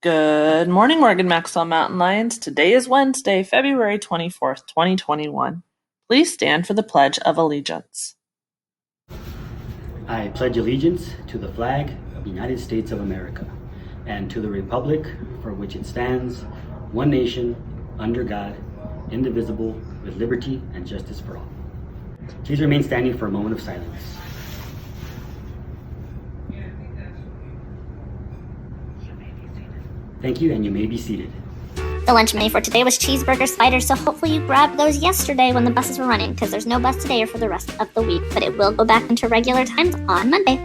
Good morning, Morgan Maxwell Mountain Lions. Today is Wednesday, February 24th, 2021. Please stand for the Pledge of Allegiance. I pledge allegiance to the flag of the United States of America and to the republic for which it stands, one nation, under God, indivisible, with liberty and justice for all. Please remain standing for a moment of silence. Thank you, and you may be seated. The lunch menu for today was cheeseburger sliders, so hopefully you grabbed those yesterday when the buses were running, because there's no bus today or for the rest of the week, but it will go back into regular times on Monday.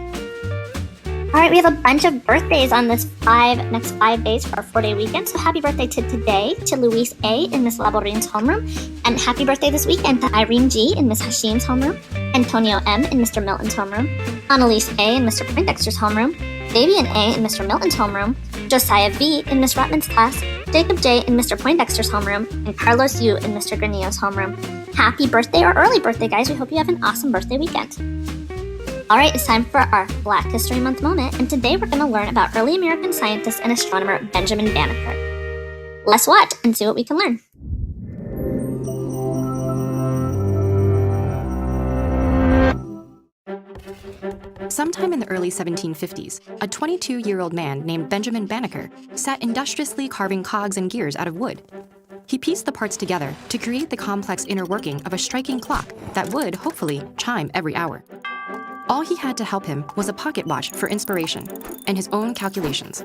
Alright, we have a bunch of birthdays on this next 5 days for our 4-day weekend, so happy birthday to today to Luis A. in Miss Laborin's homeroom, and happy birthday this weekend to Irene G. in Miss Hashim's homeroom, Antonio M. in Mr. Milton's homeroom, Annalise A. in Mr. Poindexter's homeroom, Fabian A. in Mr. Milton's homeroom, Josiah V. in Miss Rutman's class, Jacob J. in Mr. Poindexter's homeroom, and Carlos U. in Mr. Granillo's homeroom. Happy birthday or early birthday, guys. We hope you have an awesome birthday weekend. Alright, it's time for our Black History Month moment, and today we're going to learn about early American scientist and astronomer Benjamin Banneker. Let's watch and see what we can learn. Sometime in the early 1750s, a 22-year-old man named Benjamin Banneker sat industriously carving cogs and gears out of wood. He pieced the parts together to create the complex inner working of a striking clock that would, hopefully, chime every hour. All he had to help him was a pocket watch for inspiration and his own calculations.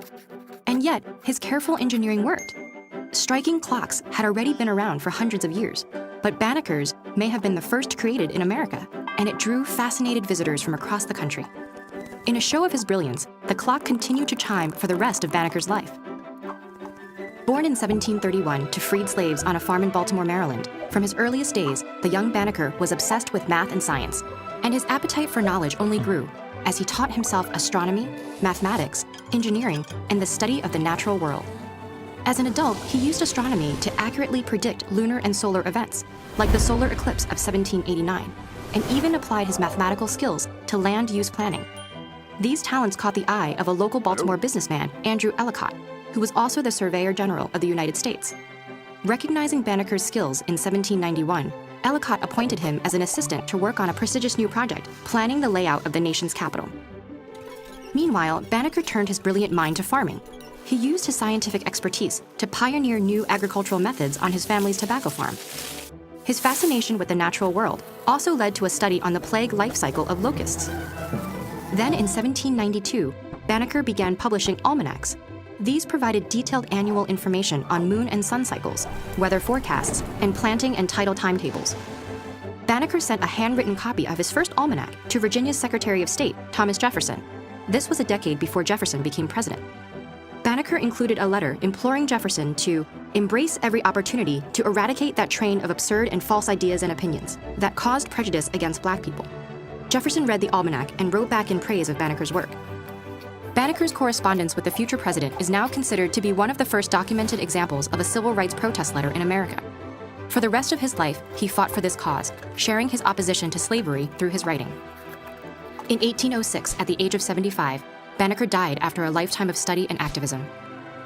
And yet, his careful engineering worked. Striking clocks had already been around for hundreds of years, but Banneker's may have been the first created in America, and it drew fascinated visitors from across the country. In a show of his brilliance, the clock continued to chime for the rest of Banneker's life. Born in 1731 to freed slaves on a farm in Baltimore, Maryland, from his earliest days, the young Banneker was obsessed with math and science, and his appetite for knowledge only grew as he taught himself astronomy, mathematics, engineering, and the study of the natural world. As an adult, he used astronomy to accurately predict lunar and solar events, like the solar eclipse of 1789, and even applied his mathematical skills to land use planning. These talents caught the eye of a local Baltimore businessman, Andrew Ellicott, who was also the Surveyor General of the United States. Recognizing Banneker's skills in 1791, Ellicott appointed him as an assistant to work on a prestigious new project, planning the layout of the nation's capital. Meanwhile, Banneker turned his brilliant mind to farming. He used his scientific expertise to pioneer new agricultural methods on his family's tobacco farm. His fascination with the natural world also led to a study on the plague life cycle of locusts. Then in 1792, Banneker began publishing almanacs. These provided detailed annual information on moon and sun cycles, weather forecasts, and planting and tidal timetables. Banneker sent a handwritten copy of his first almanac to Virginia's Secretary of State, Thomas Jefferson. This was a decade before Jefferson became president. Banneker included a letter imploring Jefferson to embrace every opportunity to eradicate that train of absurd and false ideas and opinions that caused prejudice against Black people. Jefferson read the almanac and wrote back in praise of Banneker's work. Banneker's correspondence with the future president is now considered to be one of the first documented examples of a civil rights protest letter in America. For the rest of his life, he fought for this cause, sharing his opposition to slavery through his writing. In 1806, at the age of 75, Banneker died after a lifetime of study and activism.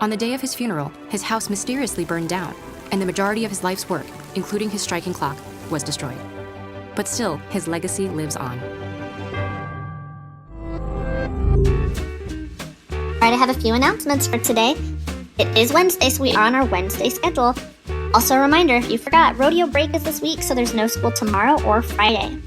On the day of his funeral, his house mysteriously burned down, and the majority of his life's work, including his striking clock, was destroyed. But still, his legacy lives on. Alright, I have a few announcements for today. It is Wednesday, so we are on our Wednesday schedule. Also a reminder, if you forgot, rodeo break is this week, so there's no school tomorrow or Friday.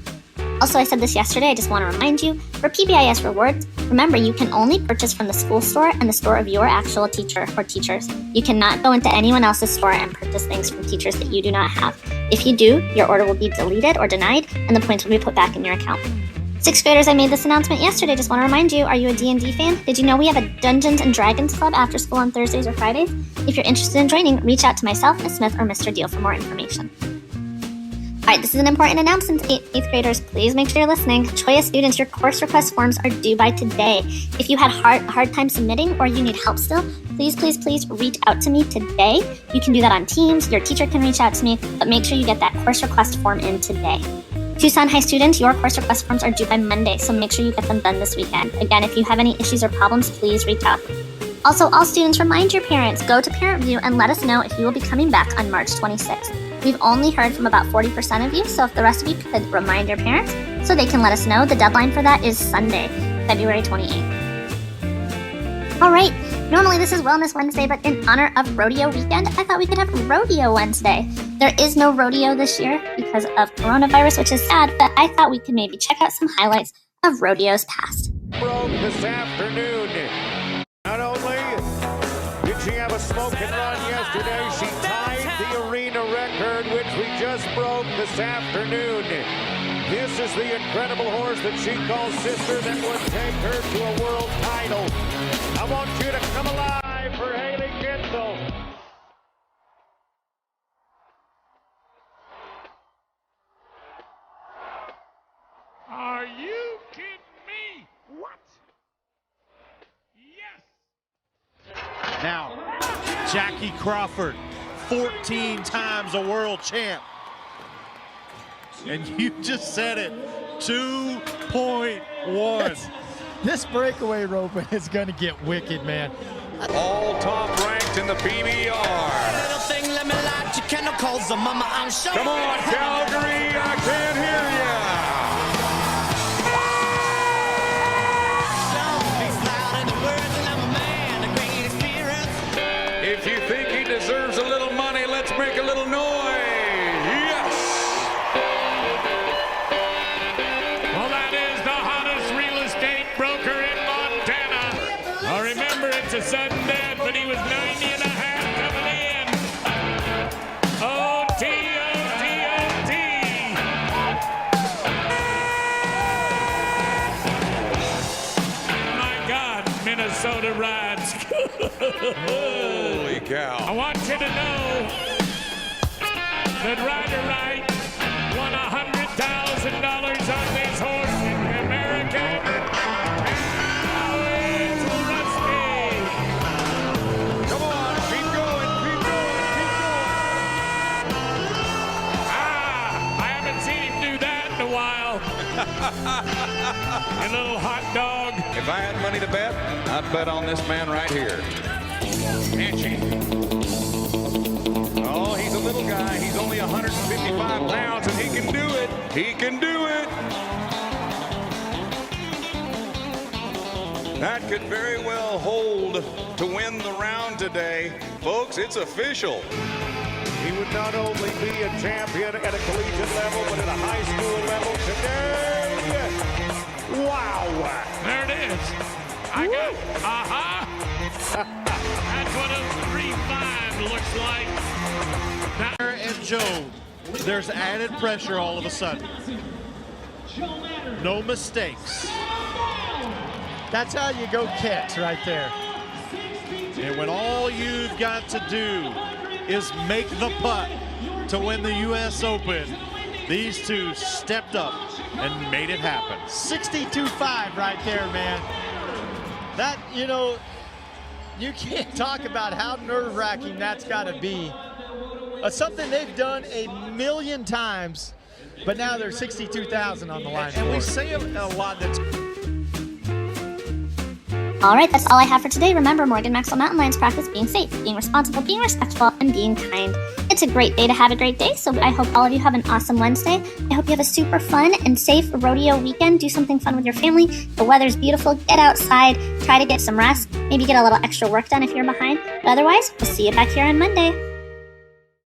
Also, I said this yesterday, I just want to remind you, for PBIS rewards, remember you can only purchase from the school store and the store of your actual teacher or teachers. You cannot go into anyone else's store and purchase things from teachers that you do not have. If you do, your order will be deleted or denied, and the points will be put back in your account. 6th graders, I made this announcement yesterday. Just want to remind you, are you a D&D fan? Did you know we have a Dungeons & Dragons club after school on Thursdays or Fridays? If you're interested in joining, reach out to myself, Ms. Smith, or Mr. Deal for more information. Alright, this is an important announcement to 8th graders. Please make sure you're listening. Choya students, your course request forms are due by today. If you had hard time submitting or you need help still, please reach out to me today. You can do that on Teams. Your teacher can reach out to me, but make sure you get that course request form in today. Tucson High students, your course request forms are due by Monday, so make sure you get them done this weekend. Again, if you have any issues or problems, please reach out. Also, all students, remind your parents, go to Parent View and let us know if you will be coming back on March 26th. We've only heard from about 40% of you, so if the rest of you could remind your parents so they can let us know. The deadline for that is Sunday, February 28th. All right, normally this is Wellness Wednesday, but in honor of Rodeo weekend, I thought we could have Rodeo Wednesday. There is no rodeo this year because of coronavirus, which is sad, but I thought we could maybe check out some highlights of rodeos past. Broke this afternoon. Not only did she have a smoke and run yesterday, she tied the arena record, which we just broke this afternoon. This is the incredible horse that she calls sister that would take her to a world title. I want you to come alive for Haley Gensel. Are you kidding me? What? Yes. Now, Jackie Crawford, 14 times a world champ. And you just said it, 2.1. This breakaway roping is going to get wicked, man. All top ranked in the PBR. Little thing, let me light your candle, cause mama, I'm sure. Come on, Calgary, I can't hear ya. If you think he deserves a little money, let's make a little noise. Yes. Well, that is the hottest real estate broker in Montana. Now remember, it's a sudden death, but he was 90 and a half coming in. O-T, O-T, O-T. My God, Minnesota rides. Holy cow. I want you to know that Ryder Wright won $100,000 on this horse in America. Now it's Rusty. Come on, keep going, keep going, keep going. I haven't seen him do that in a while. A little hot dog. If I had money to bet, I'd bet on this man right here. Oh, he's a little guy. He's only 155 pounds, and he can do it. He can do it. That could very well hold to win the round today. Folks, it's official. He would not only be a champion at a collegiate level, but at a high school level today. Wow. There it is. I got, That's what a 3-5 looks like. And Joe, there's added pressure all of a sudden. No mistakes. That's how you go kicks right there. And when all you've got to do is make the putt to win the U.S. Open, these two stepped up and made it happen. 62-5 right there, man. That, you can't talk about how nerve-wracking that's got to be. Something they've done a million times, but now there's 62,000 on the line. And we say a lot that's... All right, that's all I have for today. Remember, Morgan Maxwell Mountain Lions practice being safe, being responsible, being respectful, and being kind. It's a great day to have a great day, so I hope all of you have an awesome Wednesday. I hope you have a super fun and safe rodeo weekend. Do something fun with your family. The weather's beautiful. Get outside. Try to get some rest. Maybe get a little extra work done if you're behind. But otherwise, we'll see you back here on Monday.